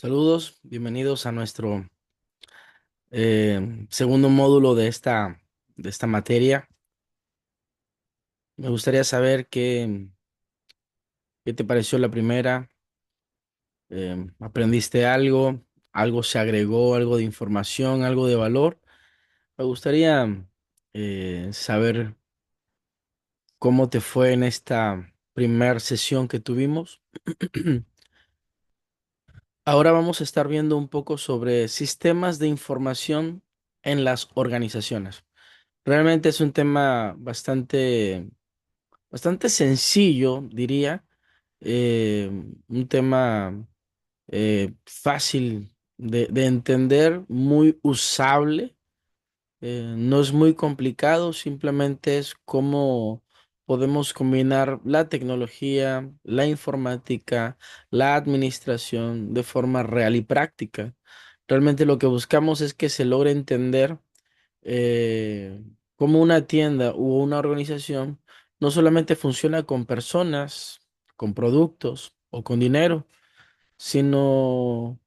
Saludos, bienvenidos a nuestro segundo módulo de esta materia. Me gustaría saber qué te pareció la primera. ¿Aprendiste algo? ¿Algo se agregó? ¿Algo de información? ¿Algo de valor? Me gustaría saber cómo te fue en esta primera sesión que tuvimos. Ahora vamos a estar viendo un poco sobre sistemas de información en las organizaciones. Realmente es un tema bastante sencillo, diría. eh, un tema fácil de entender, muy usable. No es muy complicado, simplemente es cómo podemos combinar la tecnología, la informática, la administración de forma real y práctica. Realmente lo que buscamos es que se logre entender eh, cómo una tienda u una organización no solamente funciona con personas, con productos o con dinero, sino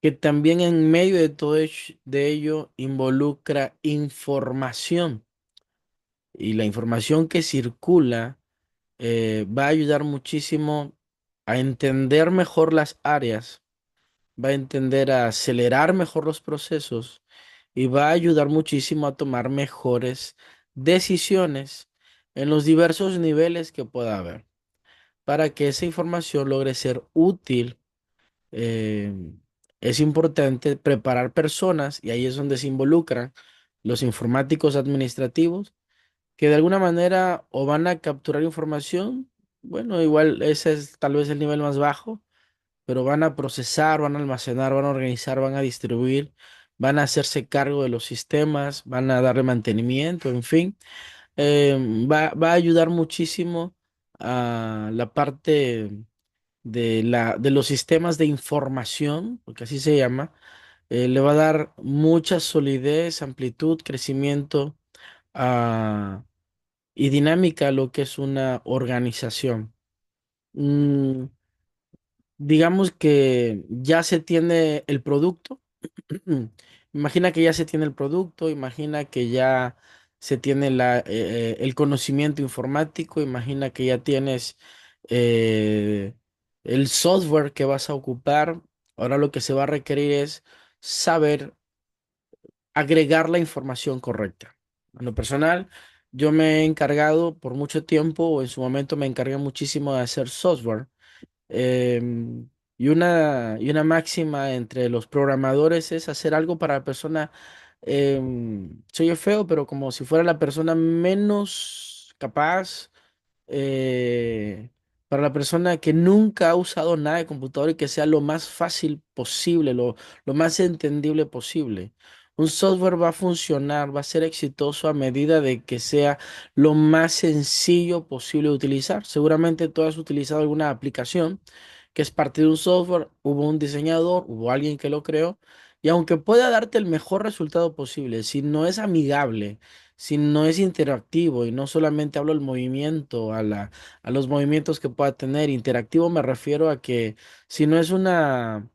que también en medio de de ello involucra información. Y la información que circula va a ayudar muchísimo a entender mejor las áreas, va a entender a acelerar mejor los procesos y va a ayudar muchísimo a tomar mejores decisiones en los diversos niveles que pueda haber, para que esa información logre ser útil. eh, es importante preparar personas, y ahí es donde se involucran los informáticos administrativos, que de alguna manera o van a capturar información. Bueno, igual ese es tal vez el nivel más bajo, pero van a procesar, van a almacenar, van a organizar, van a distribuir, van a hacerse cargo de los sistemas, van a darle mantenimiento, en fin. Va a ayudar muchísimo a la parte de los sistemas de información, porque así se llama. Le va a dar mucha solidez, amplitud, crecimiento y dinámica a lo que es una organización. Mm, digamos que ya se tiene el producto. Imagina que ya se tiene el producto, imagina que ya se tiene el conocimiento informático, imagina que ya tienes eh, el software que vas a ocupar. Ahora lo que se va a requerir es saber agregar la información correcta. En lo personal, yo me he encargado por mucho tiempo, o en su momento me encargué muchísimo de hacer software. Y una máxima entre los programadores es hacer algo para la persona, soy feo, pero como si fuera la persona menos capaz, eh, para la persona que nunca ha usado nada de computador y que sea lo más fácil posible, lo más entendible posible. Un software va a funcionar, va a ser exitoso a medida de que sea lo más sencillo posible de utilizar. Seguramente tú has utilizado alguna aplicación que es parte de un software, hubo un diseñador, hubo alguien que lo creó, y aunque pueda darte el mejor resultado posible, si no es amigable, si no es interactivo, y no solamente hablo del movimiento, a los movimientos que pueda tener, interactivo me refiero a que si no es una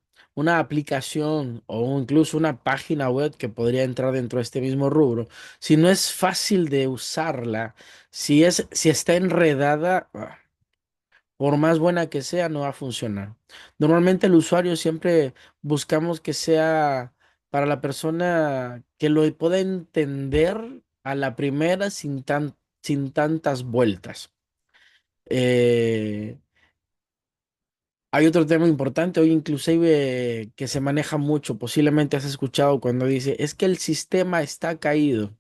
aplicación o incluso una página web que podría entrar dentro de este mismo rubro, si no es fácil de usarla, si está enredada, por más buena que sea, no va a funcionar. Normalmente el usuario siempre buscamos que sea para la persona que lo pueda entender a la primera sin tantas vueltas. Eh, hay otro tema importante hoy inclusive que se maneja mucho, posiblemente has escuchado cuando dice, es que el sistema está caído.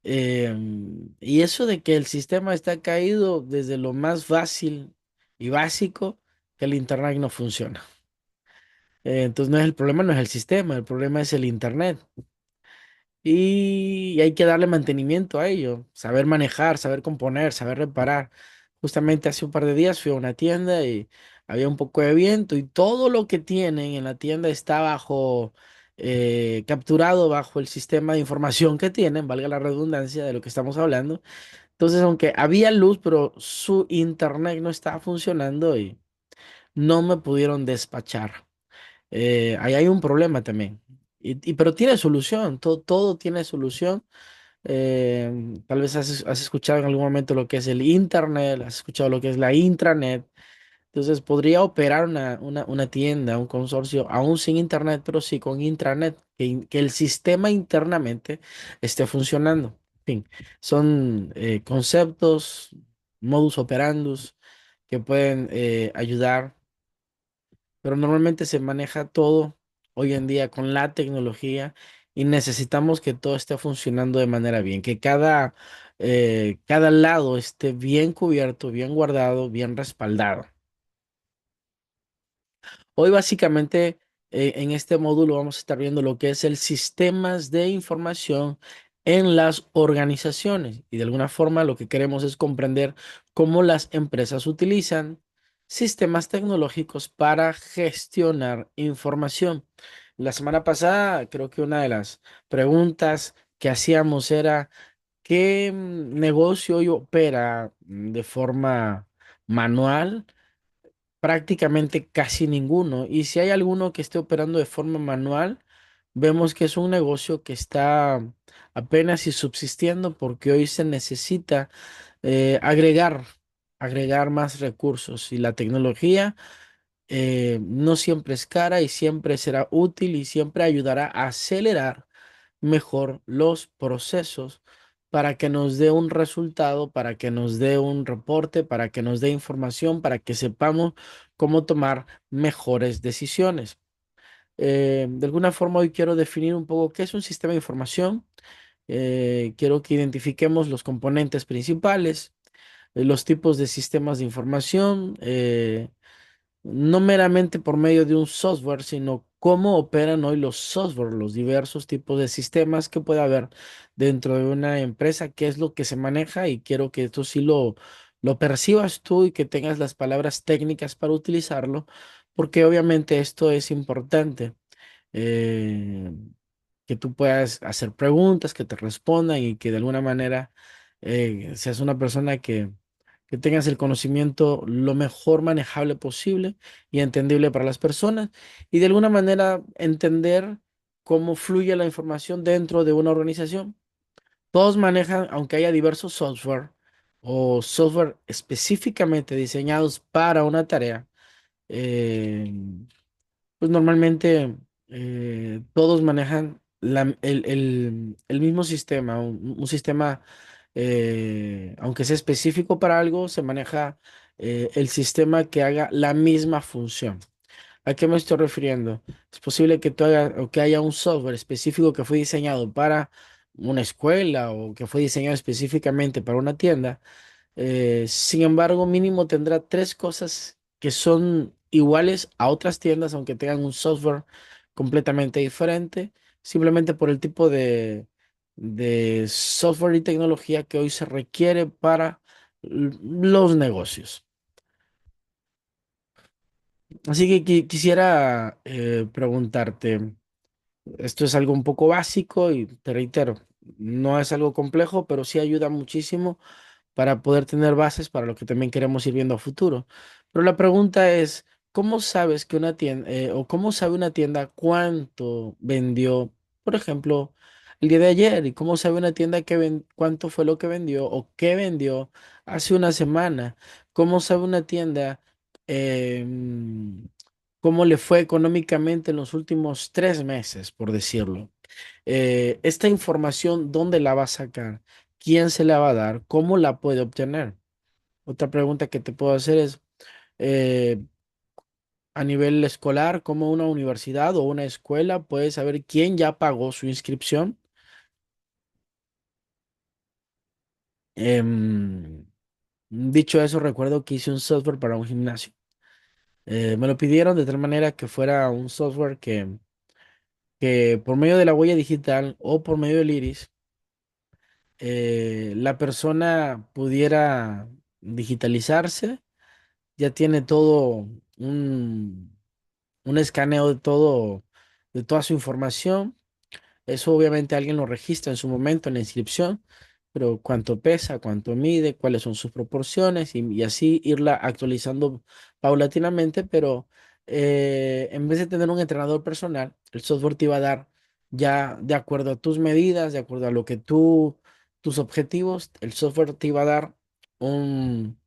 Y eso de que el sistema está caído desde lo más fácil y básico, que el internet no funciona. Entonces no es el problema, no es el sistema, el problema es el internet. Y hay que darle mantenimiento a ello, saber manejar, saber componer, saber reparar. Justamente hace un par de días fui a una tienda y había un poco de viento y todo lo que tienen en la tienda está capturado bajo el sistema de información que tienen, valga la redundancia de lo que estamos hablando. Entonces, aunque había luz, pero su internet no estaba funcionando y no me pudieron despachar. ahí hay un problema también. Pero tiene solución, todo tiene solución. Tal vez has escuchado en algún momento lo que es el Internet, has escuchado lo que es la intranet. Entonces podría operar una tienda, un consorcio, aún sin internet, pero sí con intranet, que el sistema internamente esté funcionando. En fin, son conceptos, modus operandus que pueden ayudar, pero normalmente se maneja todo hoy en día con la tecnología y necesitamos que todo esté funcionando de manera bien, que cada lado esté bien cubierto, bien guardado, bien respaldado. Hoy básicamente en este módulo vamos a estar viendo lo que es el sistemas de información en las organizaciones y de alguna forma lo que queremos es comprender cómo las empresas utilizan sistemas tecnológicos para gestionar información. La semana pasada creo que una de las preguntas que hacíamos era ¿qué negocio hoy opera de forma manual? Prácticamente casi ninguno. Y si hay alguno que esté operando de forma manual, vemos que es un negocio que está apenas y subsistiendo porque hoy se necesita agregar más recursos y la tecnología no siempre es cara y siempre será útil y siempre ayudará a acelerar mejor los procesos para que nos dé un resultado, para que nos dé un reporte, para que nos dé información, para que sepamos cómo tomar mejores decisiones. De alguna forma hoy quiero definir un poco qué es un sistema de información. Quiero que identifiquemos los componentes principales, los tipos de sistemas de información, no meramente por medio de un software, sino cómo operan hoy los software, los diversos tipos de sistemas que puede haber dentro de una empresa, qué es lo que se maneja y quiero que esto sí lo percibas tú y que tengas las palabras técnicas para utilizarlo, porque obviamente esto es importante. eh, que tú puedas hacer preguntas, que te respondan y que de alguna manera seas una persona que tengas el conocimiento lo mejor manejable posible y entendible para las personas y de alguna manera entender cómo fluye la información dentro de una organización. Todos manejan, aunque haya diversos software o software específicamente diseñados para una tarea, eh, pues normalmente todos manejan el mismo sistema, un sistema, aunque sea específico para algo, se maneja el sistema que haga la misma función. ¿A qué me estoy refiriendo? Es posible que tú hagas o que haya un software específico que fue diseñado para una escuela o que fue diseñado específicamente para una tienda, sin embargo, mínimo tendrá tres cosas que son iguales a otras tiendas, aunque tengan un software completamente diferente, simplemente por el tipo de software y tecnología que hoy se requiere para los negocios. Así que quisiera preguntarte, esto es algo un poco básico y te reitero, no es algo complejo, pero sí ayuda muchísimo para poder tener bases para lo que también queremos ir viendo a futuro. Pero la pregunta es, ¿cómo sabes que una tienda, o cómo sabe una tienda cuánto vendió, por ejemplo, el día de ayer? ¿Y cómo sabe una tienda cuánto fue lo que vendió o qué vendió hace una semana? ¿Cómo sabe una tienda cómo le fue económicamente en los últimos 3 meses, por decirlo? Esta información, ¿dónde la va a sacar? ¿Quién se la va a dar? ¿Cómo la puede obtener? Otra pregunta que te puedo hacer es, eh, a nivel escolar, ¿cómo una universidad o una escuela puede saber quién ya pagó su inscripción? Em, Dicho eso, recuerdo que hice un software para un gimnasio. Me lo pidieron de tal manera que fuera un software que por medio de la huella digital o por medio del iris, la persona pudiera digitalizarse. Ya tiene todo un, un escaneo de toda su información. Eso obviamente alguien lo registra en su momento en la inscripción, pero cuánto pesa, cuánto mide, cuáles son sus proporciones y así irla actualizando paulatinamente, pero en vez de tener un entrenador personal, el software te iba a dar ya de acuerdo a tus medidas, de acuerdo a lo que tus objetivos, el software te iba a dar un,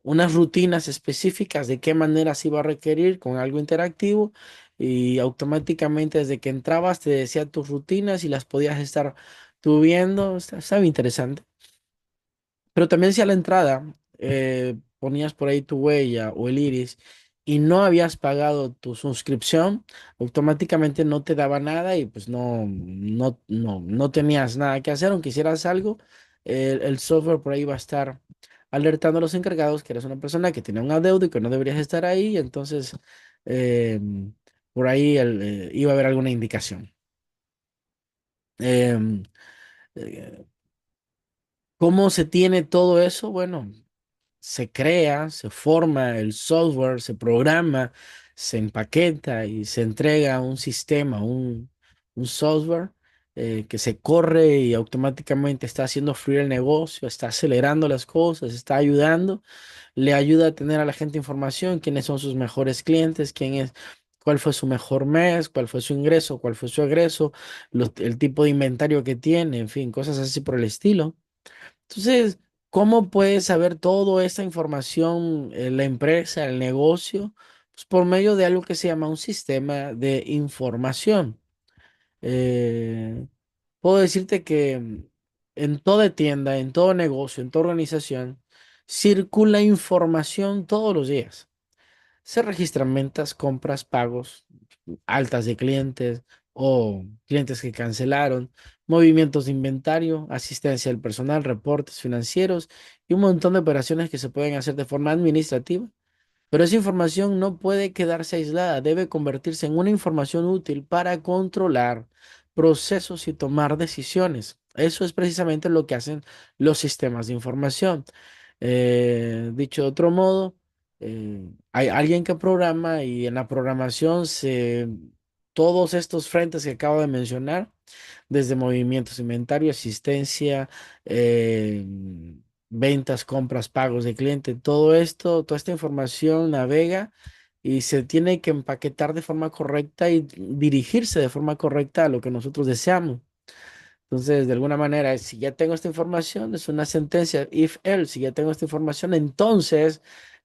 unas rutinas específicas de qué manera se iba a requerir con algo interactivo y automáticamente desde que entrabas te decía tus rutinas y las podías estar tú viendo. Estaba interesante. Pero también si a la entrada ponías por ahí tu huella o el iris y no habías pagado tu suscripción, automáticamente no te daba nada y pues no tenías nada que hacer. Aunque hicieras algo, el software por ahí va a estar alertando a los encargados que eres una persona que tiene un adeudo y que no deberías estar ahí. Entonces, eh, por ahí iba a haber alguna indicación. Em, eh, ¿Cómo se tiene todo eso? Bueno, se crea, se forma el software, se programa, se empaqueta y se entrega un sistema, un software que se corre y automáticamente está haciendo fluir el negocio, está acelerando las cosas, está ayudando, le ayuda a tener a la gente información, quiénes son sus mejores clientes, cuál fue su mejor mes, cuál fue su ingreso, cuál fue su egreso, el tipo de inventario que tiene, en fin, cosas así por el estilo. Entonces, ¿cómo puede saber toda esta información la empresa, el negocio? Pues por medio de algo que se llama un sistema de información. Eh, Puedo decirte que en toda tienda, en todo negocio, en toda organización, circula información todos los días. Se registran ventas, compras, pagos, altas de clientes o clientes que cancelaron, movimientos de inventario, asistencia al personal, reportes financieros y un montón de operaciones que se pueden hacer de forma administrativa. Pero esa información no puede quedarse aislada, debe convertirse en una información útil para controlar procesos y tomar decisiones. Eso es precisamente lo que hacen los sistemas de información. Dicho de otro modo, hay alguien que programa y en la programación todos estos frentes que acabo de mencionar desde movimientos, inventario, asistencia, eh, ventas, compras, pagos de cliente, todo esto, toda esta información navega y se tiene que empaquetar de forma correcta y dirigirse de forma correcta a lo que nosotros deseamos. Entonces, de alguna manera, si ya tengo esta información, es una sentencia, if else, si ya tengo esta información, entonces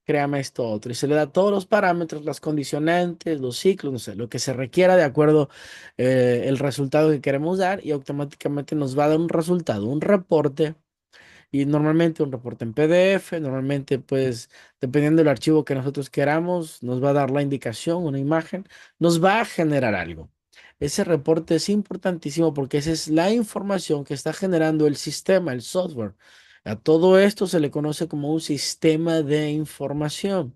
créame esto otro. Y se le da todos los parámetros, las condicionantes, los ciclos, no sé, lo que se requiera de acuerdo el resultado que queremos dar y automáticamente nos va a dar un resultado, un reporte y normalmente un reporte en PDF, normalmente pues dependiendo del archivo que nosotros queramos, nos va a dar la indicación, una imagen, nos va a generar algo. Ese reporte es importantísimo porque esa es la información que está generando el sistema, el software. A todo esto se le conoce como un sistema de información.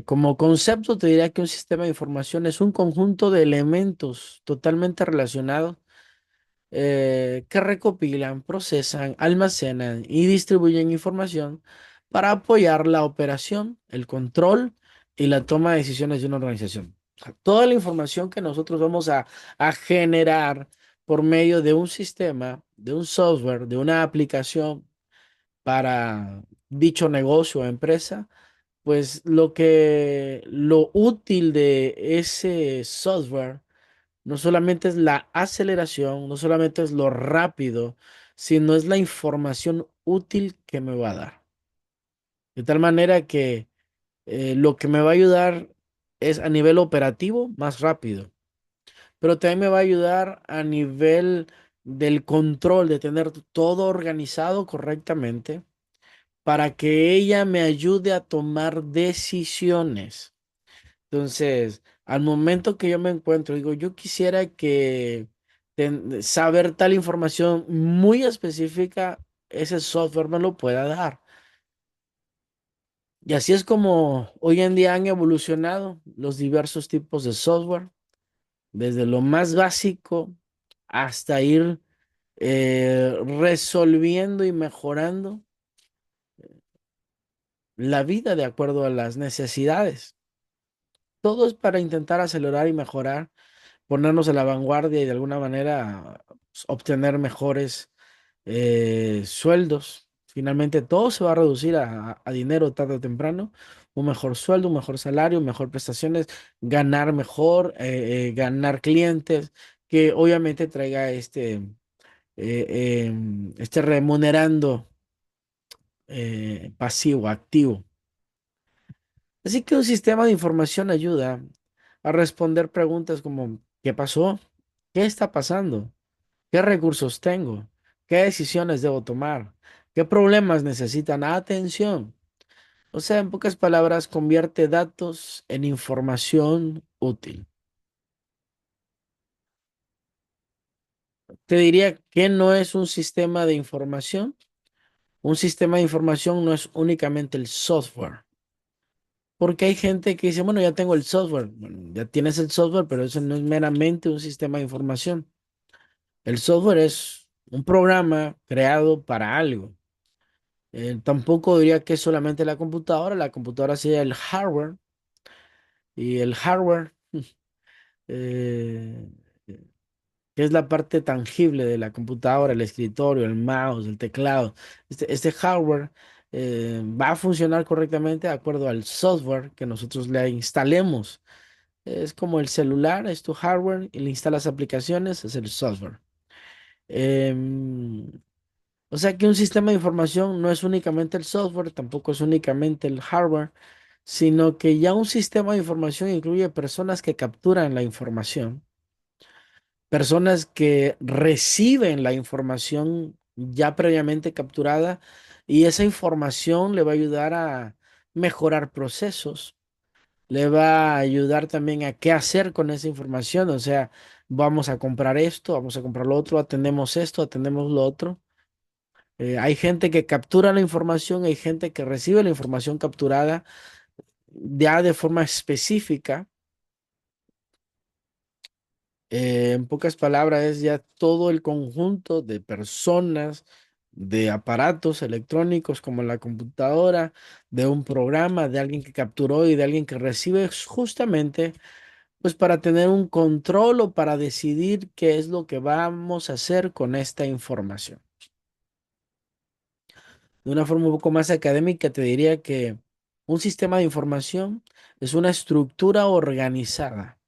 Como concepto, te diría que un sistema de información es un conjunto de elementos totalmente relacionados que recopilan, procesan, almacenan y distribuyen información para apoyar la operación, el control y la toma de decisiones de una organización. O sea, toda la información que nosotros vamos a generar por medio de un sistema, de un software, de una aplicación para dicho negocio o empresa, pues lo útil de ese software no solamente es la aceleración, no solamente es lo rápido, sino es la información útil que me va a dar. De tal manera que lo que me va a ayudar es a nivel operativo más rápido, pero también me va a ayudar a nivel del control, de tener todo organizado correctamente para que ella me ayude a tomar decisiones. Entonces, al momento que yo me encuentro, digo, yo quisiera que saber tal información muy específica, ese software me lo pueda dar. Y así es como hoy en día han evolucionado los diversos tipos de software, desde lo más básico hasta ir resolviendo y mejorando la vida de acuerdo a las necesidades. Todo es para intentar acelerar y mejorar, ponernos a la vanguardia y de alguna manera pues, obtener mejores sueldos. Finalmente todo se va a reducir a dinero tarde o temprano, un mejor sueldo, un mejor salario, mejor prestaciones, ganar mejor, ganar clientes, que obviamente traiga este remunerando pasivo, activo. Así que un sistema de información ayuda a responder preguntas como ¿qué pasó? ¿Qué está pasando? ¿Qué recursos tengo? ¿Qué decisiones debo tomar? ¿Qué problemas necesitan atención? O sea, en pocas palabras, convierte datos en información útil. Te diría que no es un sistema de información. Un sistema de información no es únicamente el software. Porque hay gente que dice, bueno, ya tengo el software. Bueno, ya tienes el software, pero eso no es meramente un sistema de información. El software es un programa creado para algo. Tampoco diría que es solamente la computadora sería el hardware y el hardware, eh, que es la parte tangible de la computadora, el escritorio, el mouse, el teclado. Este hardware va a funcionar correctamente de acuerdo al software que nosotros le instalemos. Es como el celular, es tu hardware y le instalas aplicaciones, es el software. Em, o sea que un sistema de información no es únicamente el software, tampoco es únicamente el hardware, sino que ya un sistema de información incluye personas que capturan la información, personas que reciben la información ya previamente capturada y esa información le va a ayudar a mejorar procesos, le va a ayudar también a qué hacer con esa información, o sea, vamos a comprar esto, vamos a comprar lo otro, atendemos esto, atendemos lo otro. Hay gente que captura la información, hay gente que recibe la información capturada ya de forma específica. En pocas palabras, es ya todo el conjunto de personas, de aparatos electrónicos como la computadora, de un programa, de alguien que capturó y de alguien que recibe justamente, pues para tener un control o para decidir qué es lo que vamos a hacer con esta información. De una forma un poco más académica, te diría que un sistema de información es una estructura organizada,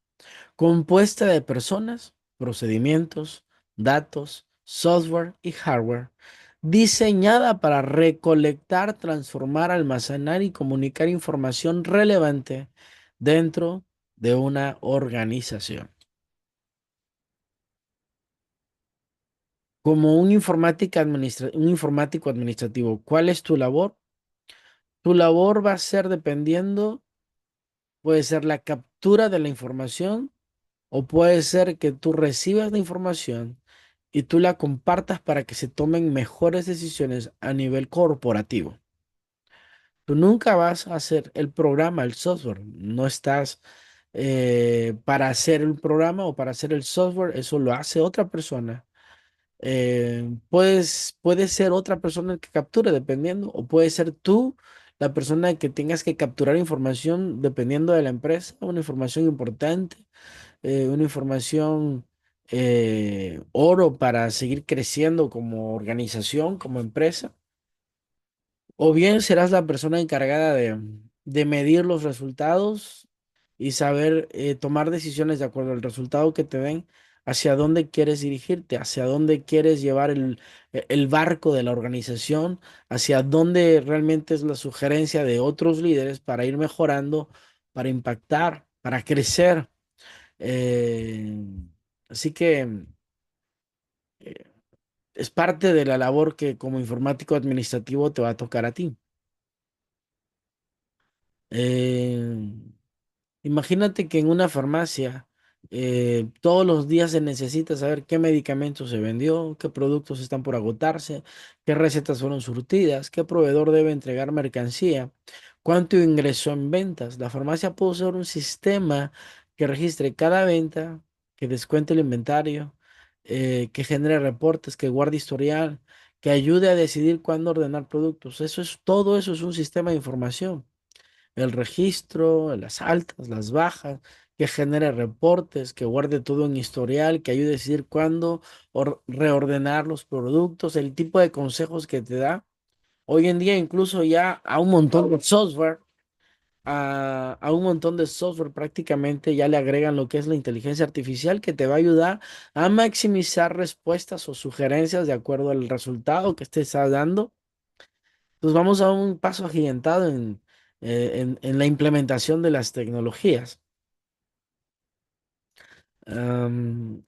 compuesta de personas, procedimientos, datos, software y hardware, diseñada para recolectar, transformar, almacenar y comunicar información relevante dentro de una organización. Como un informático administrativo, ¿cuál es tu labor? Tu labor va a ser dependiendo, puede ser la captura de la información o puede ser que tú recibas la información y tú la compartas para que se tomen mejores decisiones a nivel corporativo. Tú nunca vas a hacer el programa, el software. No estás para hacer el programa o para hacer el software, eso lo hace otra persona. Puede ser otra persona el que capture dependiendo, o puede ser tú la persona que tengas que capturar información dependiendo de la empresa, una información importante, una información oro para seguir creciendo como organización, como empresa. O bien serás la persona encargada de medir los resultados y saber tomar decisiones de acuerdo al resultado que te den, hacia dónde quieres dirigirte, hacia dónde quieres llevar el barco de la organización, hacia dónde realmente es la sugerencia de otros líderes para ir mejorando, para impactar, para crecer. Eh, así que eh, es parte de la labor que como informático administrativo te va a tocar a ti. Eh, Imagínate que en una farmacia todos los días se necesita saber qué medicamento se vendió, qué productos están por agotarse, qué recetas fueron surtidas, qué proveedor debe entregar mercancía, cuánto ingresó en ventas. La farmacia puede usar un sistema que registre cada venta, que descuente el inventario, que genere reportes, que guarde historial, que ayude a decidir cuándo ordenar productos. Todo eso es un sistema de información, el registro, las altas, las bajas, que genere reportes, que guarde todo un historial, que ayude a decidir cuándo reordenar los productos, el tipo de consejos que te da. Hoy en día incluso ya a un montón de software. a un montón de software, prácticamente ya le agregan lo que es la inteligencia artificial que te va a ayudar a maximizar respuestas o sugerencias de acuerdo al resultado que estés dando. Pues vamos a un paso agigantado en la implementación de las tecnologías.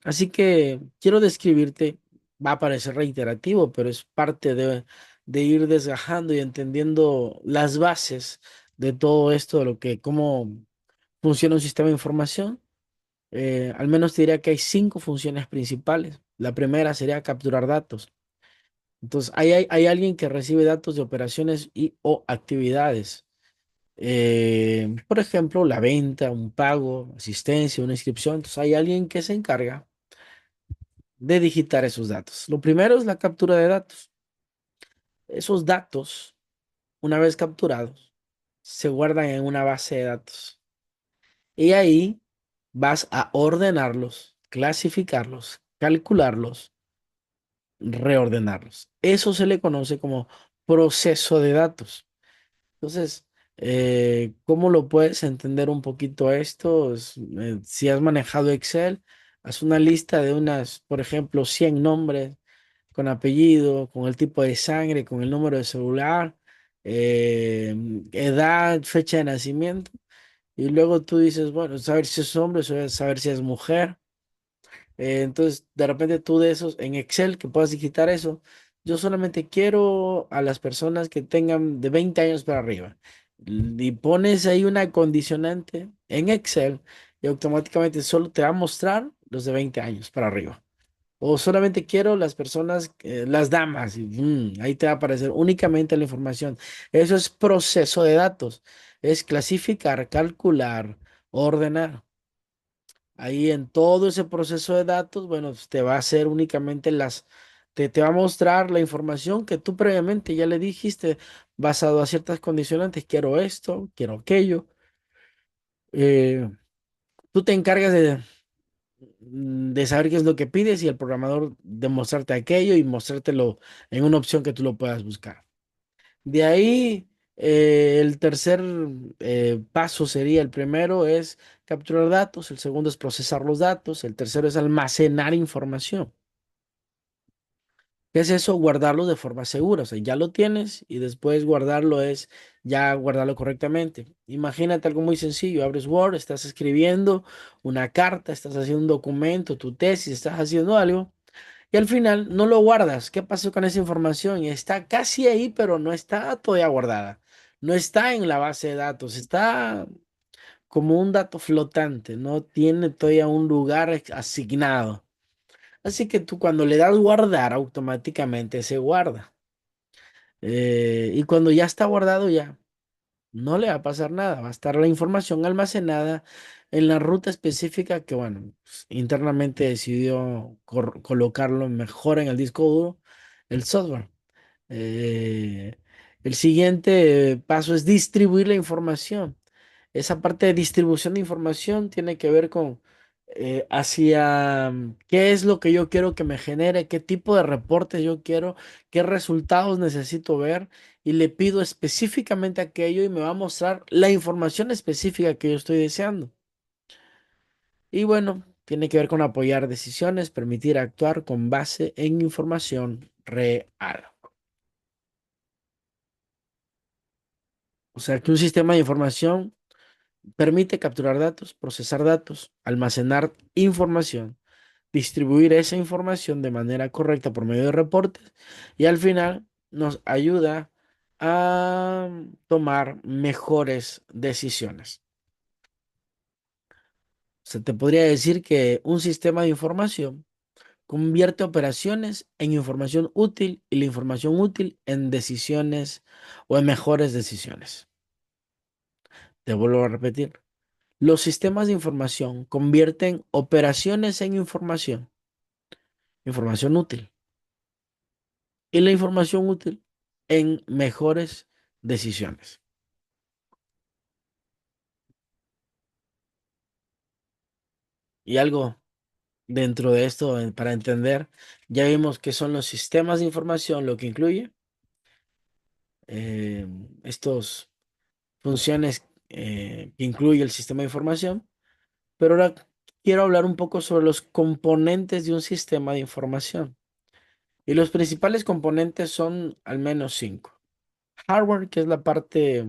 Así que quiero describirte, va a parecer reiterativo, pero es parte de ir desgajando y entendiendo las bases de todo esto, de lo que, cómo funciona un sistema de información. Al menos te diría que hay cinco funciones principales. La primera sería capturar datos. Entonces, hay alguien que recibe datos de operaciones y o actividades. Por ejemplo, la venta, un pago, asistencia, una inscripción. Entonces, hay alguien que se encarga de digitar esos datos. Lo primero es la captura de datos. Esos datos, una vez capturados, se guardan en una base de datos. Y ahí vas a ordenarlos, clasificarlos, calcularlos, reordenarlos. Eso se le conoce como proceso de datos. Entonces, ¿cómo lo puedes entender un poquito esto? Si has manejado Excel, haz una lista de unas, por ejemplo, 100 nombres con apellido, con el tipo de sangre, con el número de celular, edad, fecha de nacimiento. Y luego tú dices, bueno, saber si es hombre, saber si es mujer. Entonces, de repente tú de esos, en Excel, que puedas digitar eso, yo solamente quiero a las personas que tengan de 20 años para arriba. Y pones ahí una condicionante en Excel y automáticamente solo te va a mostrar los de 20 años para arriba. O solamente quiero las personas, las damas, y ahí te va a aparecer únicamente la información. Eso es proceso de datos. Es clasificar, calcular, ordenar. Ahí en todo ese proceso de datos, bueno, pues, te va a hacer únicamente te va a mostrar la información que tú previamente ya le dijiste basado a ciertas condicionantes. Quiero esto, quiero aquello. Eh, Tú te encargas de saber qué es lo que pides y el programador de mostrarte aquello y mostrártelo en una opción que tú lo puedas buscar. De ahí, el tercer paso sería, el primero es capturar datos, el segundo es procesar los datos, el tercero es almacenar información. ¿Qué es eso? Guardarlo de forma segura. O sea, ya lo tienes y después guardarlo es ya guardarlo correctamente. Imagínate algo muy sencillo. Abres Word, estás escribiendo una carta, estás haciendo un documento, tu tesis, estás haciendo algo y al final no lo guardas. ¿Qué pasó con esa información? Está casi ahí, pero no está todavía guardada. No está en la base de datos. Está como un dato flotante. No tiene todavía un lugar asignado. Así que tú cuando le das guardar, automáticamente se guarda. Y cuando ya está guardado, ya no le va a pasar nada. Va a estar la información almacenada en la ruta específica que, bueno, pues, internamente decidió colocarlo mejor en el disco duro, el software. Eh, el siguiente paso es distribuir la información. Esa parte de distribución de información tiene que ver con hacia qué es lo que yo quiero que me genere, qué tipo de reportes yo quiero, qué resultados necesito ver y le pido específicamente aquello y me va a mostrar la información específica que yo estoy deseando. Y bueno, tiene que ver con apoyar decisiones, permitir actuar con base en información real. O sea, que un sistema de información permite capturar datos, procesar datos, almacenar información, distribuir esa información de manera correcta por medio de reportes y al final nos ayuda a tomar mejores decisiones. Se te podría decir que un sistema de información convierte operaciones en información útil y la información útil en decisiones o en mejores decisiones. Te vuelvo a repetir. Los sistemas de información convierten operaciones en información, información útil, y la información útil en mejores decisiones. Y algo dentro de esto para entender, ya vimos qué son los sistemas de información, lo que incluye estos funciones. que incluye el sistema de información, pero ahora quiero hablar un poco sobre los componentes de un sistema de información. Y los principales componentes son al menos cinco. Hardware, que es la parte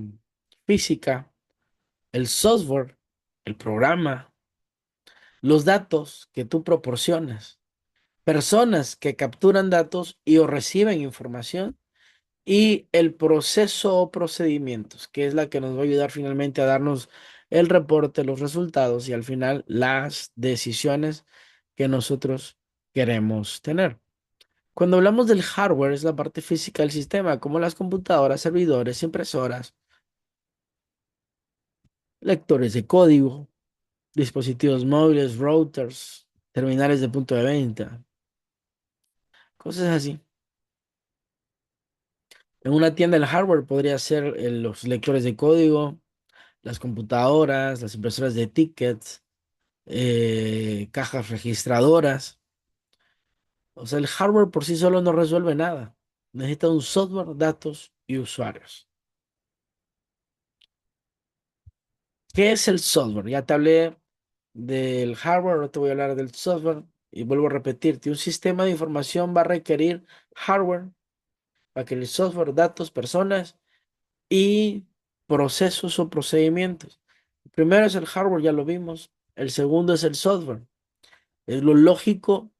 física, el software, el programa, los datos que tú proporcionas, personas que capturan datos y o reciben información, y el proceso o procedimientos, que es la que nos va a ayudar finalmente a darnos el reporte, los resultados y al final las decisiones que nosotros queremos tener. Cuando hablamos del hardware, es la parte física del sistema, como las computadoras, servidores, impresoras, lectores de código, dispositivos móviles, routers, terminales de punto de venta, cosas así. En una tienda el hardware podría ser los lectores de código, las computadoras, las impresoras de tickets, cajas registradoras. O sea, el hardware por sí solo no resuelve nada. Necesita un software, datos y usuarios. ¿Qué es el software? Ya te hablé del hardware, ahora te voy a hablar del software y vuelvo a repetirte, un sistema de información va a requerir hardware, va a requerir software, datos, personas y procesos o procedimientos. El primero es el hardware, ya lo vimos. El segundo es el software. Es lo lógico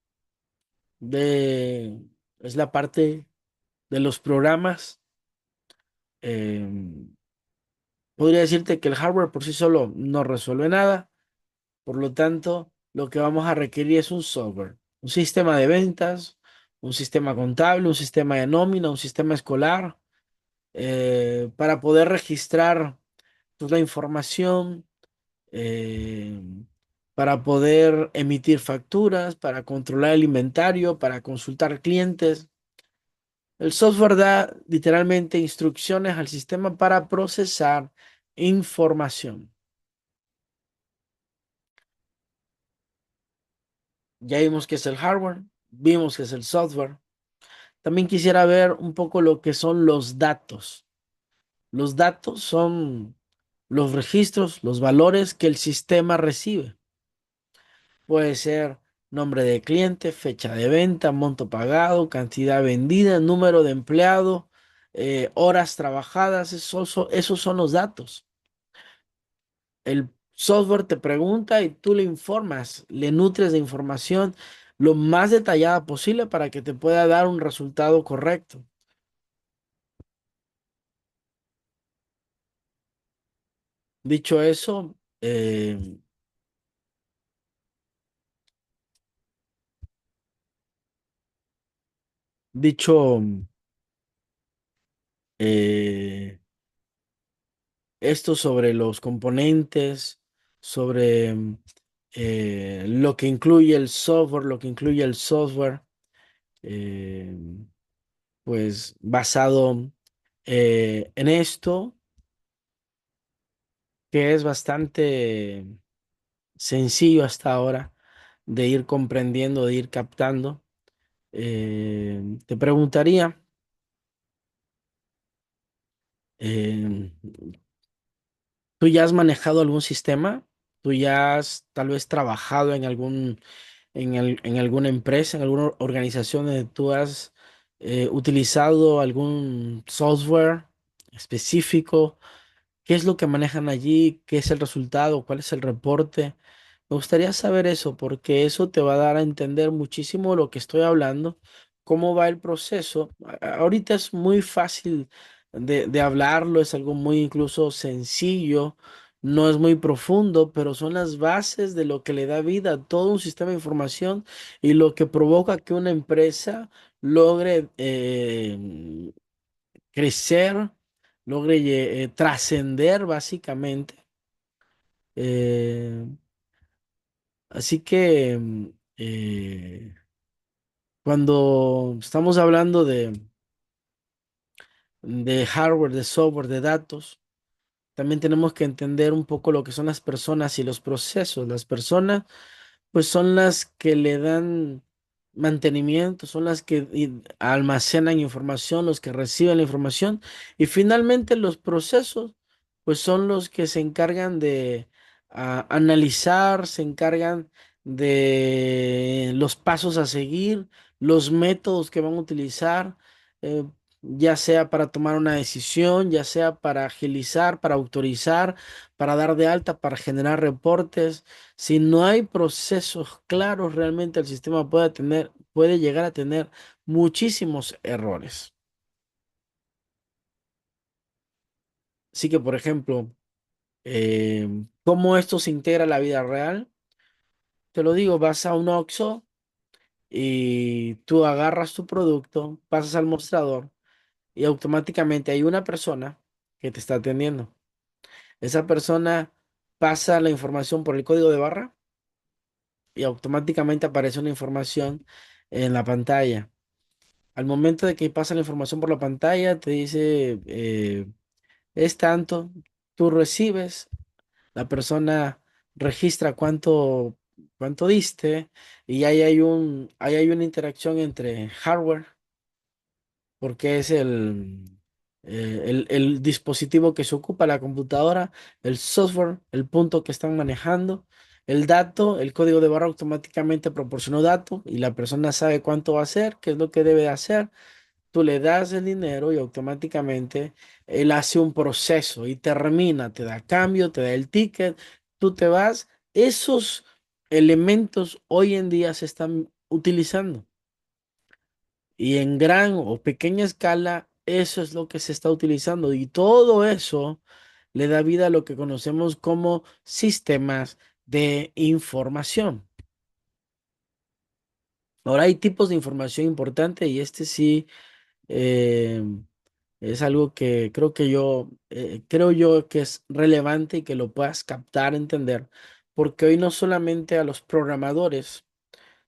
de, es la parte de los programas. Em, Podría decirte que el hardware por sí solo no resuelve nada. Por lo tanto, lo que vamos a requerir es un software, un sistema de ventas, un sistema contable, un sistema de nómina, un sistema escolar, para poder registrar pues, la información, eh, para poder emitir facturas, para controlar el inventario, para consultar clientes. El software da literalmente instrucciones al sistema para procesar información. Ya vimos que es el hardware, vimos que es el software. También quisiera ver un poco lo que son los datos. Los datos son los registros, los valores que el sistema recibe. Puede ser nombre de cliente, fecha de venta, monto pagado, cantidad vendida, número de empleado, horas trabajadas. Esos son los datos. El software te pregunta y tú le informas, le nutres de información lo más detallada posible para que te pueda dar un resultado correcto. Dicho eso, dicho eh, esto sobre los componentes, sobre lo que incluye el software, lo que incluye el software, eh, pues basado en esto, que es bastante sencillo hasta ahora de ir comprendiendo, de ir captando. Te preguntaría, eh, ¿tú ya has manejado algún sistema? ¿Tú ya has tal vez trabajado en en alguna empresa, en alguna organización donde tú has utilizado algún software específico? ¿Qué es lo que manejan allí? ¿Qué es el resultado? ¿Cuál es el reporte? Me gustaría saber eso porque eso te va a dar a entender muchísimo lo que estoy hablando, cómo va el proceso. Ahorita es muy fácil de hablarlo, es algo muy incluso sencillo, no es muy profundo, pero son las bases de lo que le da vida a todo un sistema de información y lo que provoca que una empresa logre crecer, logre trascender básicamente. Eh, Así que cuando estamos hablando de hardware, de software, de datos, también tenemos que entender un poco lo que son las personas y los procesos. Las personas, pues son las que le dan mantenimiento, son las que almacenan información, los que reciben la información y finalmente los procesos. pues son los que se encargan de analizar, se encargan de los pasos a seguir, los métodos que van a utilizar, eh, ya sea para tomar una decisión, ya sea para agilizar, para autorizar, para dar de alta, para generar reportes. Si no hay procesos claros, realmente el sistema puede llegar a tener muchísimos errores. Así que, por ejemplo, ¿cómo esto se integra a la vida real? Te lo digo, vas a un Oxxo y tú agarras tu producto, pasas al mostrador y automáticamente hay una persona que te está atendiendo. Esa persona pasa la información por el código de barra y automáticamente aparece una información en la pantalla. Al momento de que pasa la información por la pantalla, te dice, es tanto, tú recibes. La persona registra cuánto diste y ahí hay una interacción entre hardware, porque es el dispositivo que se ocupa la computadora, el software, el punto que están manejando, el dato, el código de barra automáticamente proporcionó dato y la persona sabe cuánto va a hacer, qué es lo que debe de hacer. Tú le das el dinero y automáticamente él hace un proceso y termina, te da cambio, te da el ticket, tú te vas. Esos elementos hoy en día se están utilizando y en gran o pequeña escala eso es lo que se está utilizando y todo eso le da vida a lo que conocemos como sistemas de información. Ahora hay tipos de información importante y este sí. eh, Es algo que creo yo que es relevante y que lo puedas captar, entender, porque hoy no solamente a los programadores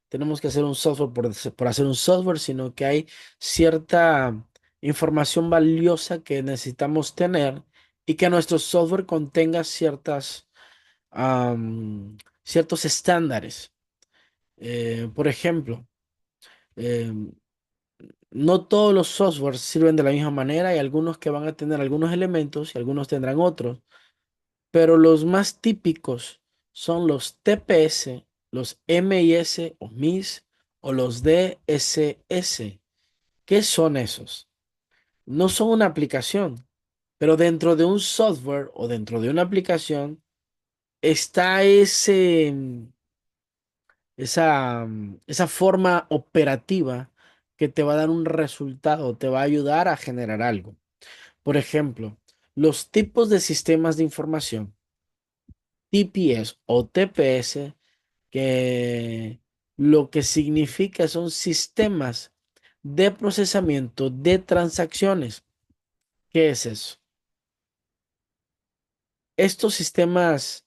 tenemos que hacer un software por hacer un software, sino que hay cierta información valiosa que necesitamos tener y que nuestro software contenga ciertos estándares. Por ejemplo, em, no todos los softwares sirven de la misma manera. Hay algunos que van a tener algunos elementos y algunos tendrán otros, pero los más típicos son los TPS, los MIS o MIS o los DSS. ¿Qué son esos? No son una aplicación, pero dentro de un software o dentro de una aplicación está esa forma operativa que te va a dar un resultado, te va a ayudar a generar algo. Por ejemplo, los tipos de sistemas de información, TPS o TPS, que lo que significa son sistemas de procesamiento de transacciones. ¿Qué es eso? Estos sistemas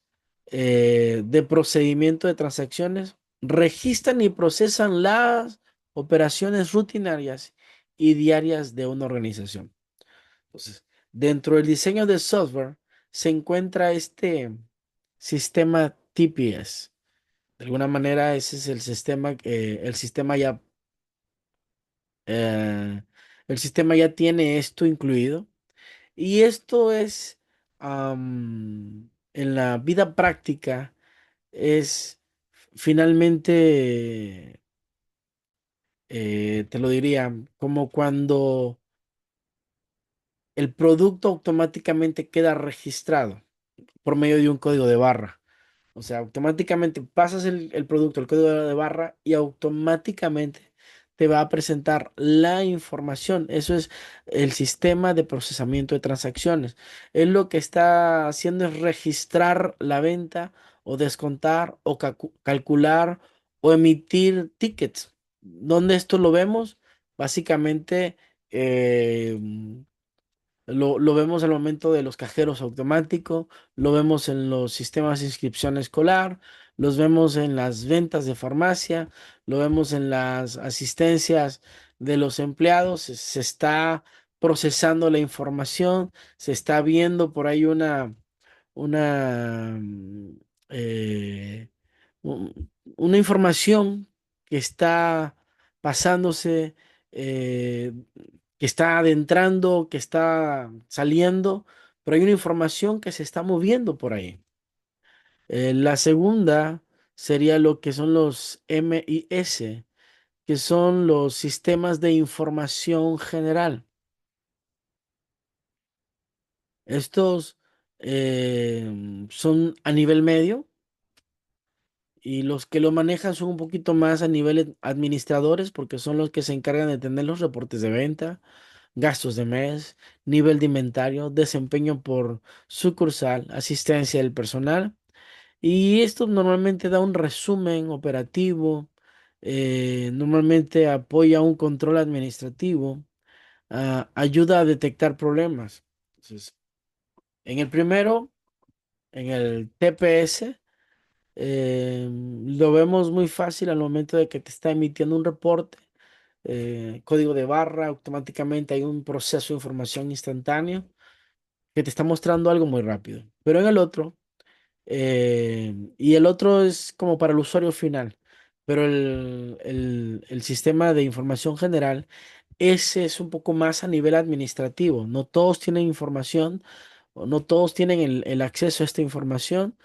de procedimiento de transacciones registran y procesan las operaciones rutinarias y diarias de una organización. Entonces, dentro del diseño de software se encuentra este sistema TPS. De alguna manera, ese es eh, el sistema ya tiene esto incluido. Y esto es, en la vida práctica, es finalmente, te lo diría, como cuando el producto automáticamente queda registrado por medio de un código de barra. O sea, automáticamente pasas el producto, el código de barra y automáticamente te va a presentar la información. Eso es el sistema de procesamiento de transacciones. Él lo que está haciendo es registrar la venta o descontar o calcular o emitir tickets. ¿Dónde esto lo vemos? Básicamente, eh, lo vemos al momento de los cajeros automáticos, lo vemos en los sistemas de inscripción escolar, los vemos en las ventas de farmacia, lo vemos en las asistencias de los empleados. Se está procesando la información, se está viendo por ahí una, eh, una información que está pasándose, eh, que está adentrando, que está saliendo. pero hay una información que se está moviendo por ahí. La segunda sería lo que son los MIS, que son los sistemas de información general. Estos son a nivel medio y los que lo manejan son un poquito más a nivel administradores porque son los que se encargan de tener los reportes de venta, gastos de mes, nivel de inventario, desempeño por sucursal, asistencia del personal. Y esto normalmente da un resumen operativo, normalmente apoya un control administrativo, ayuda a detectar problemas. Entonces, en el primero, en el TPS, lo vemos muy fácil al momento de que te está emitiendo un reporte, código de barra, automáticamente hay un proceso de información instantáneo que te está mostrando algo muy rápido. Pero en el otro, y el otro es como para el usuario final, pero el sistema de información general, ese es un poco más a nivel administrativo. No todos tienen información o no todos tienen el acceso a esta información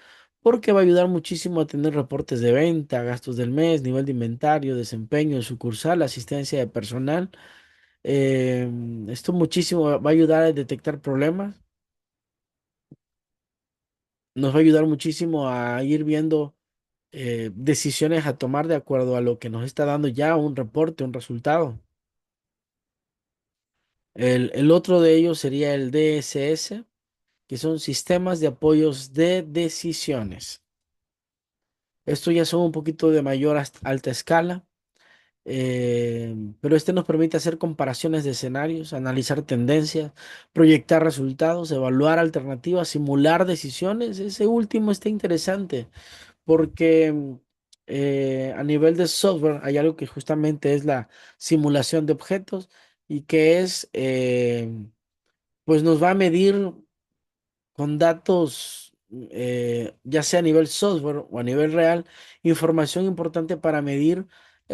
porque va a ayudar muchísimo a tener reportes de venta, gastos del mes, nivel de inventario, desempeño de sucursal, asistencia de personal. Esto muchísimo va a ayudar a detectar problemas, nos va a ayudar muchísimo a ir viendo decisiones a tomar de acuerdo a lo que nos está dando ya un reporte, un resultado. El otro de ellos sería el DSS, que son sistemas de apoyos de decisiones. Estos ya son un poquito de mayor alta escala, pero este nos permite hacer comparaciones de escenarios, analizar tendencias, proyectar resultados, evaluar alternativas, simular decisiones. Ese último está interesante porque a nivel de software hay algo que justamente es la simulación de objetos y que es, pues nos va a medir con datos, ya sea a nivel software o a nivel real, información importante para medir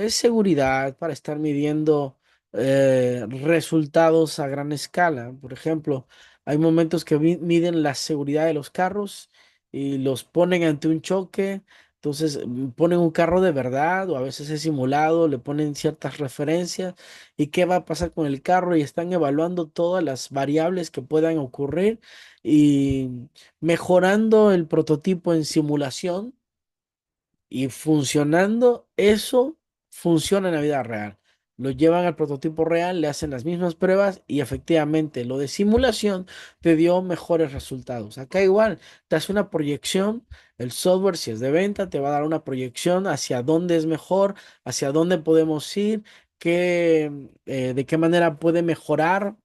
seguridad, para estar midiendo resultados a gran escala. Por ejemplo, hay momentos que miden la seguridad de los carros y los ponen ante un choque. Entonces ponen un carro de verdad o a veces es simulado, le ponen ciertas referencias y qué va a pasar con el carro y están evaluando todas las variables que puedan ocurrir y mejorando el prototipo en simulación y funcionando, eso funciona en la vida real. Lo llevan al prototipo real, le hacen las mismas pruebas y efectivamente lo de simulación te dio mejores resultados. Acá igual, te hace una proyección, el software si es de venta te va a dar una proyección hacia dónde es mejor, hacia dónde podemos ir, de qué manera puede mejorar.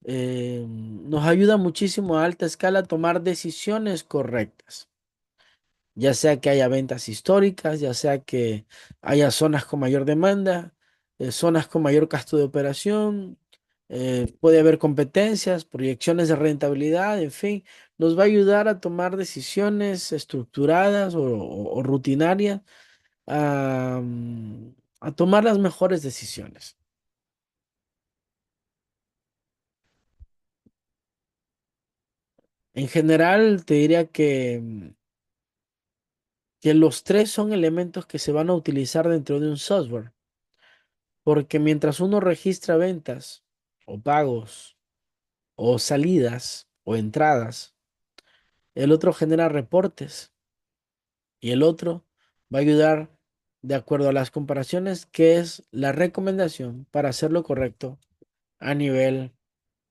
Nos ayuda muchísimo a alta escala a tomar decisiones correctas, ya sea que haya ventas históricas, ya sea que haya zonas con mayor demanda, zonas con mayor gasto de operación, puede haber competencias, proyecciones de rentabilidad, en fin, nos va a ayudar a tomar decisiones estructuradas o rutinarias, a tomar las mejores decisiones. En general, te diría que los tres son elementos que se van a utilizar dentro de un software, porque mientras uno registra ventas o pagos o salidas o entradas, el otro genera reportes y el otro va a ayudar de acuerdo a las comparaciones, que es la recomendación para hacer lo correcto a nivel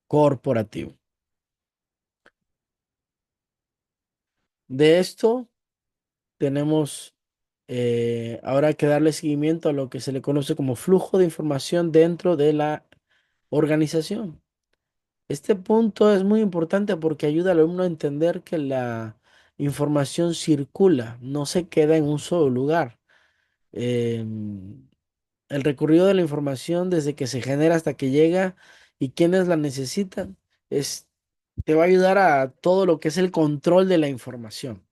corporativo. De esto tenemos ahora que darle seguimiento a lo que se le conoce como flujo de información dentro de la organización. Este punto es muy importante porque ayuda al alumno a entender que la información circula, no se queda en un solo lugar. El recorrido de la información desde que se genera hasta que llega y quienes la necesitan es, te va a ayudar a todo lo que es el control de la información.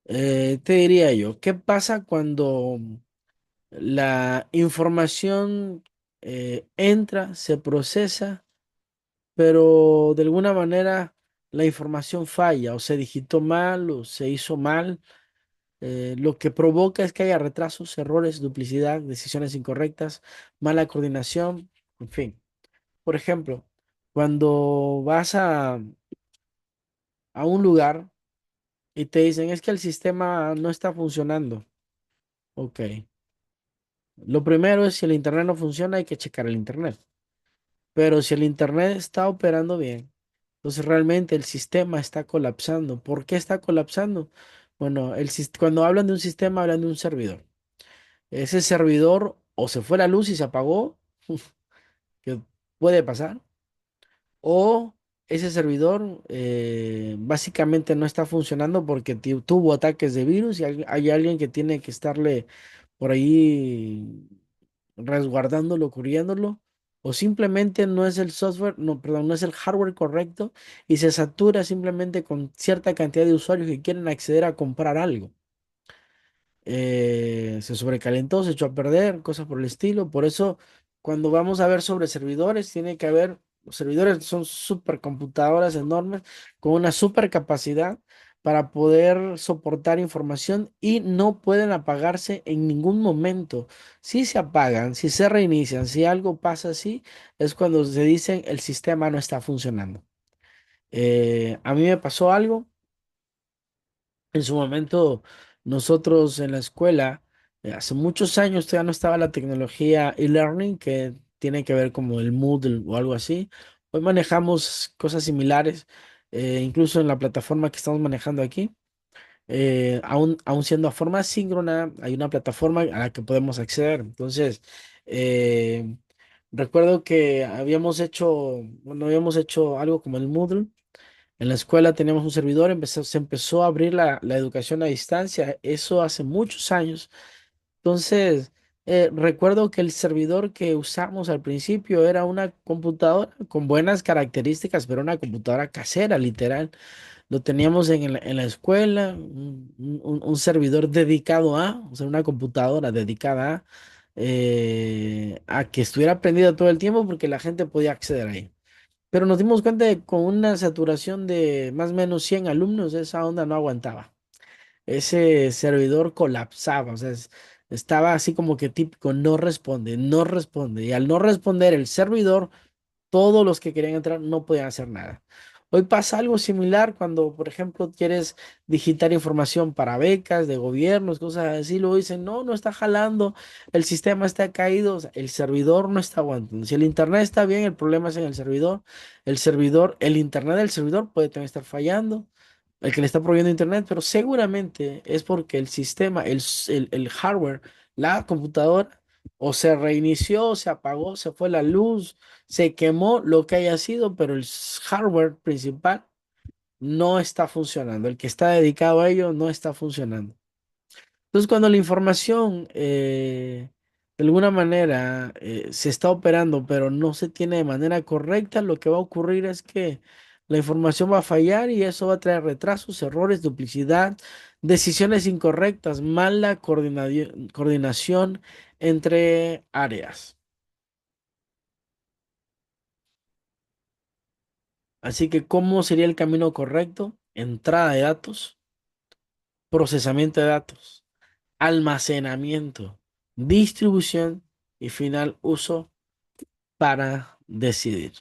Te diría yo, ¿qué pasa cuando la información entra, se procesa, pero de alguna manera la información falla o se digitó mal o se hizo mal. Lo que provoca es que haya retrasos, errores, duplicidad, decisiones incorrectas, mala coordinación, en fin. Por ejemplo, cuando vas a un lugar y te dicen es que el sistema no está funcionando. Ok. Lo primero es si el internet no funciona, hay que checar el internet. Pero si el internet está operando bien, entonces realmente el sistema está colapsando. ¿Por qué está colapsando? Bueno, cuando hablan de un sistema, hablan de un servidor. Ese servidor o se fue la luz y se apagó, que puede pasar, o ese servidor básicamente no está funcionando porque tuvo ataques de virus y hay alguien que tiene que estarle por ahí resguardándolo, cubriéndolo, o simplemente no es el software, no, perdón, no es el hardware correcto y se satura simplemente con cierta cantidad de usuarios que quieren acceder a comprar algo. Se sobrecalentó, se echó a perder, cosas por el estilo. Por eso, cuando vamos a ver sobre servidores, tiene que haber, los servidores son supercomputadoras enormes con una super capacidad para poder soportar información y no pueden apagarse en ningún momento. Si se apagan, si se reinician, si algo pasa así, es cuando se dicen el sistema no está funcionando. A mí me pasó algo. En su momento, nosotros en la escuela, hace muchos años todavía no estaba la tecnología e-learning que tiene que ver como el Moodle o algo así. Hoy manejamos cosas similares, incluso en la plataforma que estamos manejando aquí. Aún siendo a forma síncrona, hay una plataforma a la que podemos acceder. Entonces, eh, recuerdo que habíamos hecho algo como el Moodle. En la escuela teníamos un servidor, se empezó a abrir la educación a distancia, eso hace muchos años. Entonces, recuerdo que el servidor que usamos al principio era una computadora con buenas características, pero una computadora casera, literal. Lo teníamos en la escuela, un servidor dedicado o sea, una computadora dedicada a que estuviera prendida todo el tiempo porque la gente podía acceder ahí. Pero nos dimos cuenta de que con una saturación de más o menos 100 alumnos, esa onda no aguantaba. Ese servidor colapsaba, o sea, estaba así como que típico, no responde, no responde. Y al no responder el servidor, todos los que querían entrar no podían hacer nada. Hoy pasa algo similar cuando, por ejemplo, quieres digitar información para becas de gobiernos, cosas así, luego dicen, no, no está jalando, el sistema está caído, o sea, el servidor no está aguantando. Si el internet está bien, el problema es en el servidor, el internet del servidor puede también estar fallando, el que le está proveyendo internet, pero seguramente es porque el sistema, el hardware, la computadora, o se reinició, se apagó, se fue la luz, se quemó lo que haya sido, pero el hardware principal no está funcionando. El que está dedicado a ello no está funcionando. Entonces, cuando la información de alguna manera se está operando, pero no se tiene de manera correcta, lo que va a ocurrir es que la información va a fallar y eso va a traer retrasos, errores, duplicidad, decisiones incorrectas, mala coordinación entre áreas. Así que, ¿cómo sería el camino correcto? Entrada de datos, procesamiento de datos, almacenamiento, distribución y final uso para decidir.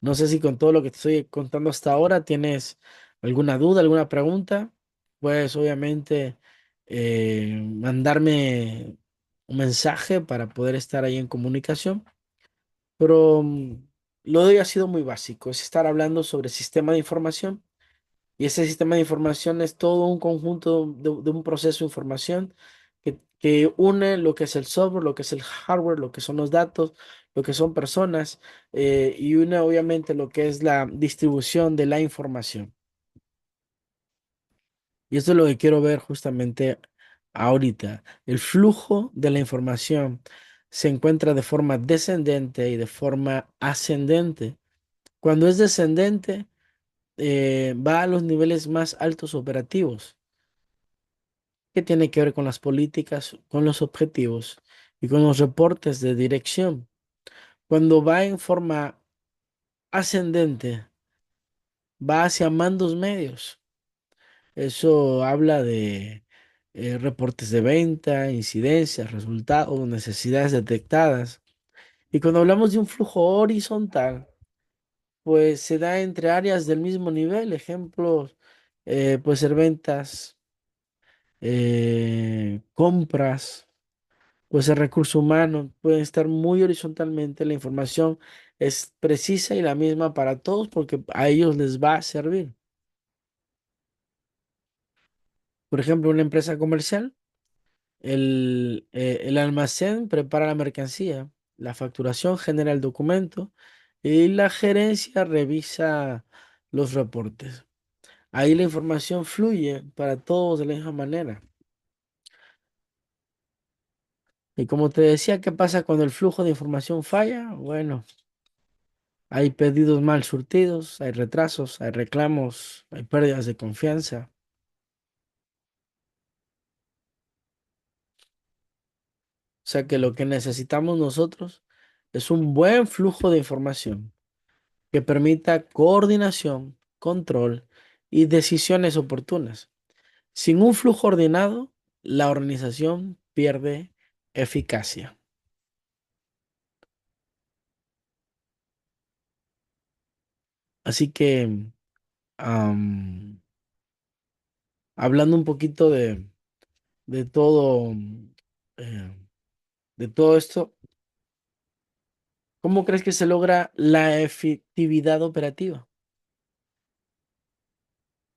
No sé si con todo lo que te estoy contando hasta ahora tienes alguna duda, alguna pregunta. Pues obviamente mandarme un mensaje para poder estar ahí en comunicación. Pero lo de hoy ha sido muy básico, es estar hablando sobre sistema de información. Y ese sistema de información es todo un conjunto de un proceso de información que une lo que es el software, lo que es el hardware, lo que son los datos, lo que son personas, y une obviamente lo que es la distribución de la información. Y esto es lo que quiero ver justamente ahorita. El flujo de la información se encuentra de forma descendente y de forma ascendente. Cuando es descendente, va a los niveles más altos operativos, que tiene que ver con las políticas, con los objetivos y con los reportes de dirección. Cuando va en forma ascendente, va hacia mandos medios. Eso habla de reportes de venta, incidencias, resultados, necesidades detectadas. Y cuando hablamos de un flujo horizontal, pues se da entre áreas del mismo nivel. Ejemplos, puede ser ventas, compras, puede ser recurso humano, pueden estar muy horizontalmente. La información es precisa y la misma para todos porque a ellos les va a servir. Por ejemplo, una empresa comercial. El almacén prepara la mercancía, la facturación genera el documento y la gerencia revisa los reportes. Ahí la información fluye para todos de la misma manera. Y como te decía, ¿qué pasa cuando el flujo de información falla? Bueno, hay pedidos mal surtidos, hay retrasos, hay reclamos, hay pérdidas de confianza. O sea que lo que necesitamos nosotros es un buen flujo de información que permita coordinación, control y decisiones oportunas. Sin un flujo ordenado, la organización pierde eficacia. Así que, am, hablando un poquito de todo, eh, de todo esto, ¿cómo crees que se logra la efectividad operativa?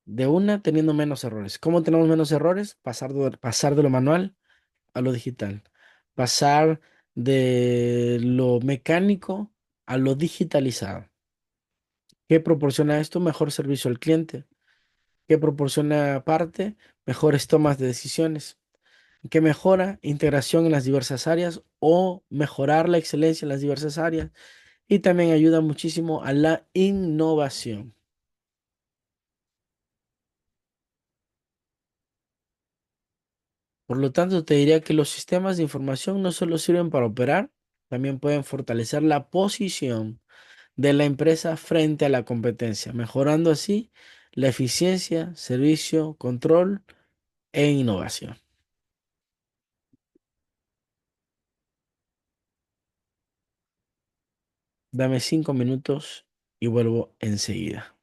De una, teniendo menos errores. ¿Cómo tenemos menos errores? Pasar de lo manual a lo digital. Pasar de lo mecánico a lo digitalizado. ¿Qué proporciona esto? Mejor servicio al cliente. ¿Qué proporciona aparte? Mejores tomas de decisiones. ¿Qué mejora? Integración en las diversas áreas o mejorar la excelencia en las diversas áreas. Y también ayuda muchísimo a la innovación. Por lo tanto, te diría que los sistemas de información no solo sirven para operar, también pueden fortalecer la posición de la empresa frente a la competencia, mejorando así la eficiencia, servicio, control e innovación. Dame 5 minutos y vuelvo enseguida.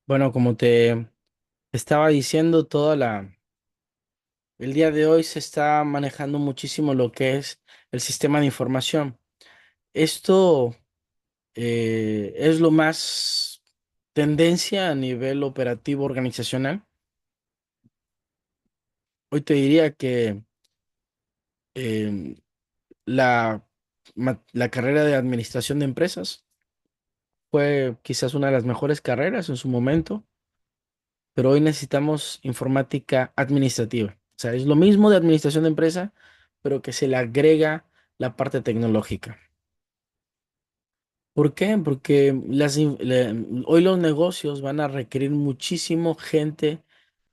Bueno, como te estaba diciendo, el día de hoy se está manejando muchísimo lo que es el sistema de información. Esto es lo más tendencia a nivel operativo organizacional. Hoy te diría que em, la carrera de administración de empresas fue quizás una de las mejores carreras en su momento, pero hoy necesitamos informática administrativa. O sea, es lo mismo de administración de empresa, pero que se le agrega la parte tecnológica. ¿Por qué? Porque hoy los negocios van a requerir muchísimo gente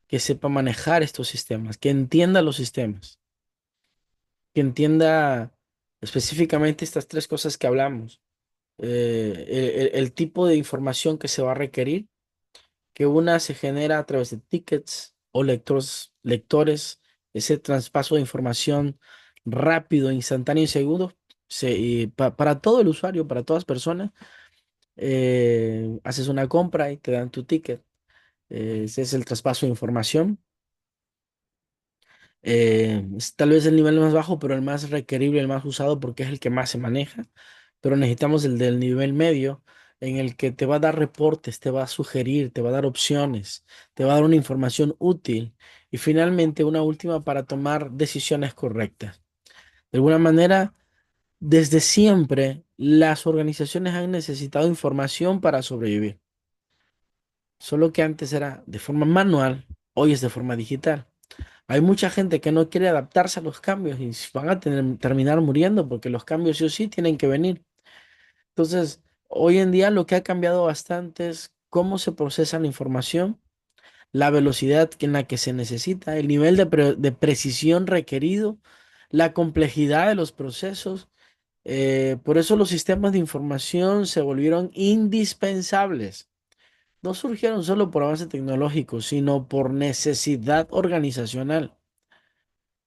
que sepa manejar estos sistemas, que entienda los sistemas, que entienda específicamente estas tres cosas que hablamos. El tipo de información que se va a requerir, que una se genera a través de tickets o lectores, ese traspaso de información rápido, instantáneo y seguro, para todo el usuario, para todas personas, haces una compra y te dan tu ticket. Ese es el traspaso de información. Es tal vez el nivel más bajo, pero el más requerible, el más usado porque es el que más se maneja. Pero necesitamos el del nivel medio, en el que te va a dar reportes, te va a sugerir, te va a dar opciones, te va a dar una información útil y finalmente una última para tomar decisiones correctas. De alguna manera, desde siempre, las organizaciones han necesitado información para sobrevivir. Solo que antes era de forma manual, hoy es de forma digital. Hay mucha gente que no quiere adaptarse a los cambios y van a terminar muriendo porque los cambios sí o sí tienen que venir. Entonces, hoy en día lo que ha cambiado bastante es cómo se procesa la información, la velocidad en la que se necesita, el nivel de precisión requerido, la complejidad de los procesos. Por eso los sistemas de información se volvieron indispensables. No surgieron solo por avance tecnológico, sino por necesidad organizacional.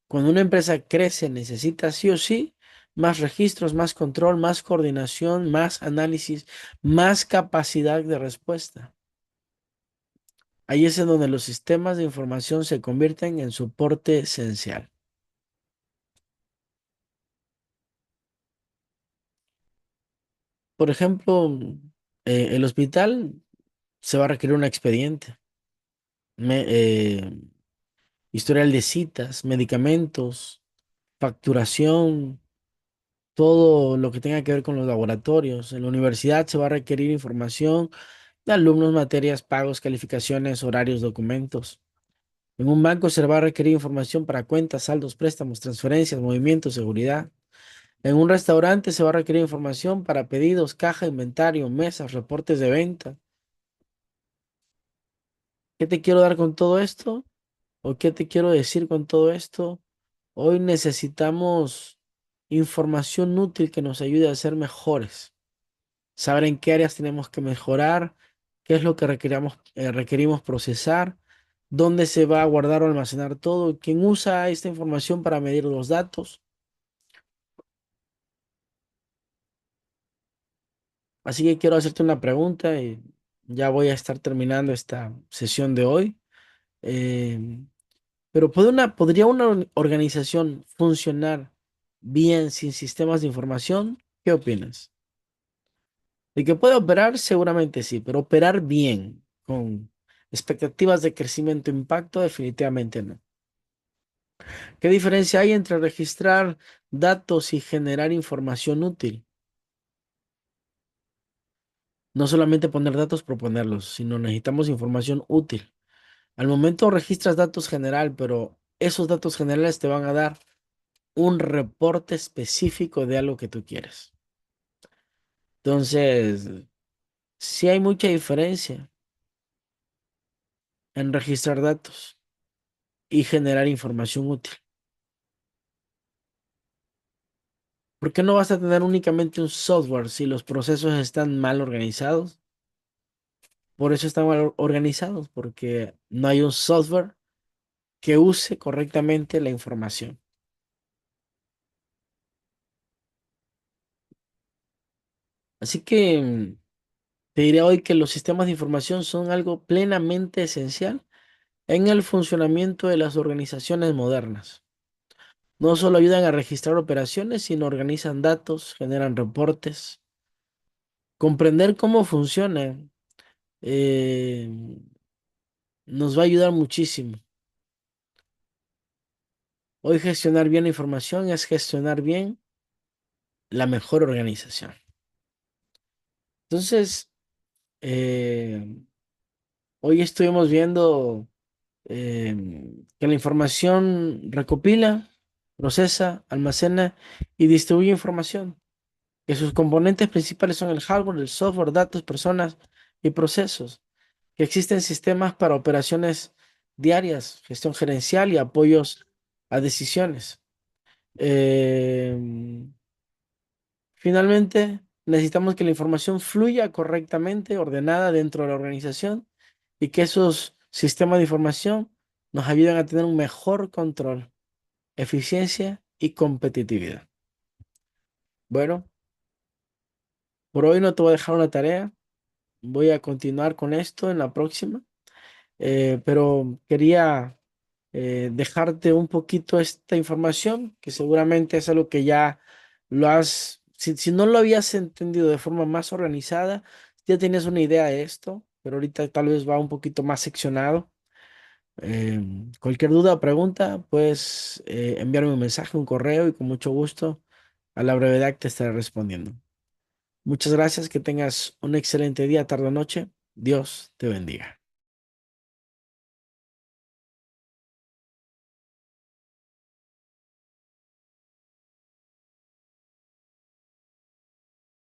Cuando una empresa crece, necesita sí o sí más registros, más control, más coordinación, más análisis, más capacidad de respuesta. Ahí es en donde los sistemas de información se convierten en soporte esencial. Por ejemplo, el hospital se va a requerir un expediente, me- eh, historial de citas, medicamentos, facturación, todo lo que tenga que ver con los laboratorios. En la universidad se va a requerir información de alumnos, materias, pagos, calificaciones, horarios, documentos. En un banco se va a requerir información para cuentas, saldos, préstamos, transferencias, movimientos, seguridad. En un restaurante se va a requerir información para pedidos, caja, inventario, mesas, reportes de venta. ¿Qué te quiero dar con todo esto? ¿O qué te quiero decir con todo esto? Hoy necesitamos información útil que nos ayude a ser mejores, saber en qué áreas tenemos que mejorar, qué es lo que requerimos procesar, dónde se va a guardar o almacenar todo, quién usa esta información para medir los datos. Así que quiero hacerte una pregunta y ya voy a estar terminando esta sesión de hoy. Eh, pero ¿podría una organización funcionar bien sin sistemas de información? ¿Qué opinas? De que puede operar, seguramente sí, pero operar bien, con expectativas de crecimiento e impacto, definitivamente no. ¿Qué diferencia hay entre registrar datos y generar información útil? No solamente poner datos por ponerlos, sino necesitamos información útil. Al momento registras datos general, pero esos datos generales te van a dar un reporte específico de algo que tú quieres. Entonces, sí hay mucha diferencia en registrar datos y generar información útil. ¿Por qué no vas a tener únicamente un software si los procesos están mal organizados? Por eso están mal organizados, porque no hay un software que use correctamente la información. Así que te diré hoy que los sistemas de información son algo plenamente esencial en el funcionamiento de las organizaciones modernas. No solo ayudan a registrar operaciones, sino organizan datos, generan reportes. Comprender cómo funcionan eh, nos va a ayudar muchísimo. Hoy gestionar bien la información es gestionar bien la mejor organización. Entonces, eh, hoy estuvimos viendo que la información recopila, procesa, almacena y distribuye información, que sus componentes principales son el hardware, el software, datos, personas y procesos, que existen sistemas para operaciones diarias, gestión gerencial y apoyos a decisiones. Eh, Finalmente, necesitamos que la información fluya correctamente, ordenada dentro de la organización y que esos sistemas de información nos ayuden a tener un mejor control, eficiencia y competitividad. Bueno, por hoy no te voy a dejar una tarea. Voy a continuar con esto en la próxima. Pero quería dejarte un poquito esta información, que seguramente es algo que ya si no lo habías entendido de forma más organizada, ya tenías una idea de esto, pero ahorita tal vez va un poquito más seccionado. Cualquier duda o pregunta, puedes enviarme un mensaje, un correo y con mucho gusto, a la brevedad te estaré respondiendo. Muchas gracias, que tengas un excelente día, tarde o noche. Dios te bendiga.